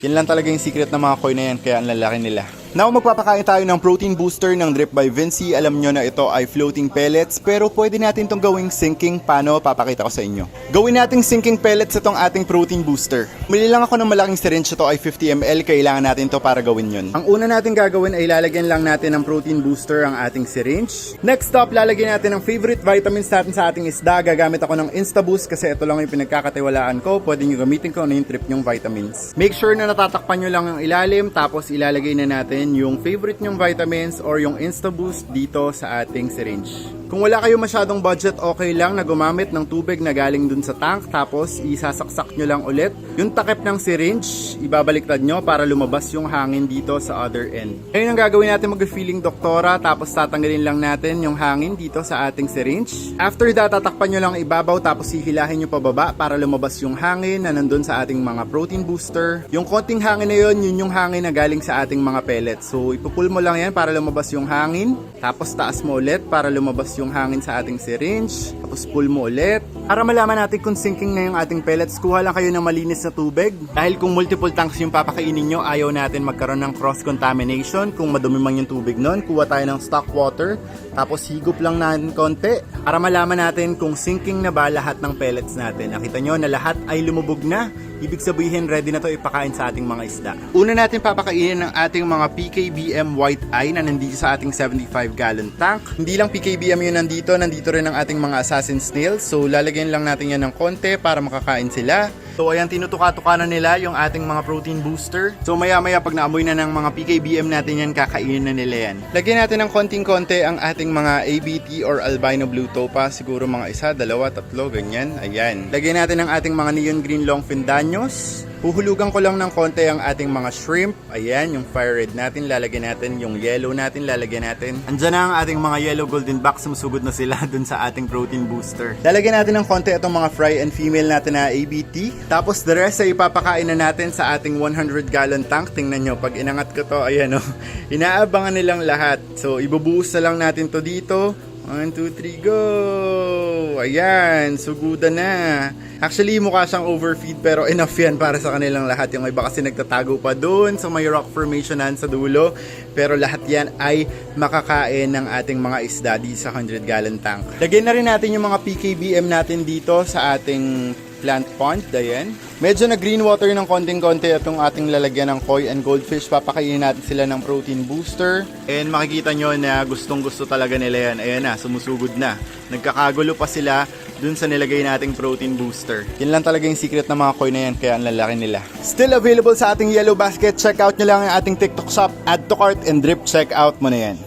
Yan lang talaga yung secret ng mga koi na yan, kaya ang lalaki nila. Now, magpapakain tayo ng protein booster ng Drip by Vinci. Alam nyo na ito ay floating pellets, pero pwede natin itong gawing sinking. Paano? Papakita ko sa inyo. Gawin nating sinking pellets itong ating protein booster. Mili lang ako ng malaking syringe. Ito ay 50 ml. Kailangan natin to para gawin yun. Ang una natin gagawin ay lalagyan lang natin ng protein booster ang ating syringe. Next stop, lalagyan natin ng favorite vitamins natin sa ating isda. Gagamit ako ng Instaboost kasi ito lang yung pinagkakatiwalaan ko. Pwede nyo gamitin ko ano yung trip nyong vitamins. Make sure na natatakpan nyo lang ang ilalim, tapos ilalagay na natin yung favorite nyong vitamins or yung Instaboost dito sa ating syringe. Kung wala kayo masyadong budget, okay lang na gumamit ng tubig na galing dun sa tank, tapos isasaksak nyo lang ulit yung takip ng syringe, ibabaliktad nyo para lumabas yung hangin dito sa other end. Ngayon ang gagawin natin, mag-refilling doktora, tapos tatanggalin lang natin yung hangin dito sa ating syringe. After that, tatakpan nyo lang ibabaw, tapos hihilahin nyo pababa para lumabas yung hangin na nandun sa ating mga protein booster. Yung konting hangin na yun yung hangin na galing sa ating mga pellets. So ipupul mo lang yan para lumabas yung hangin, tapos taas mo ulit para lumabas yung hangin sa ating syringe, tapos pull mo ulit. Para malaman natin kung sinking na yung ating pellets, kuha lang kayo ng malinis na tubig. Dahil kung multiple tanks yung papakainin nyo, ayaw natin magkaroon ng cross-contamination. Kung madumi man yung tubig nun, kuha tayo ng stock water, tapos higup lang natin konti para malaman natin kung sinking na ba lahat ng pellets natin. Nakita nyo na lahat ay lumubog na. Ibig sabihin, ready na to ipakain sa ating mga isda. Una natin papakainin ng ating mga PKBM White Eye na nandito sa ating 75-gallon tank. Hindi lang PKBM yun nandito rin ang ating mga assassin snails. So lalagyan lang natin yan ng konti para makakain sila. So ayan, tinutuka-tuka na nila yung ating mga protein booster. So maya-maya pag naamoy na ng mga PKBM natin yan, kakainin na nila yan. Lagyan natin ng konting-konti ang ating mga ABT or albino blue topaz. Siguro mga isa, dalawa, tatlo, ganyan. Ayan. Lagyan natin ang ating mga neon green longfin danyos. Huhulugan ko lang ng konti ang ating mga shrimp. Ayan, yung fire red natin, lalagyan natin. Yung yellow natin, lalagyan natin. Andyan na ang ating mga yellow golden back. Sumusugod na sila dun sa ating protein booster. Lalagyan natin ng konti itong mga fry and female natin na ABT. Tapos the rest ay ipapakain na natin sa ating 100-gallon tank. Tingnan nyo, pag inangat ko to, ayan o. Inaabangan nilang lahat. So, ibubuhos na lang natin to dito. 1, 2, 3, go! Ayan, sugudan na. Actually, mukha siyang overfeed pero enough yan para sa kanilang lahat. Yung iba kasi nagtatago pa doon sa may rock formationan sa dulo. Pero lahat yan ay makakain ng ating mga isda di sa 100-gallon tank. Lagyan na rin natin yung mga PKBM natin dito sa ating plant pond. Ayan. Medyo na green water ng konting-konti itong ating lalagyan ng koi and goldfish. Papakainin natin sila ng protein booster. And makikita nyo na gustong-gusto talaga nila yan. Ayan na, sumusugod na. Nagkakagulo pa sila dun sa nilagay nating protein booster. Yan lang talaga yung secret ng mga koi na yan, kaya ang lalaki nila. Still available sa ating yellow basket. Check out nyo lang ang ating TikTok shop, add to cart, and drip check out mo na yan.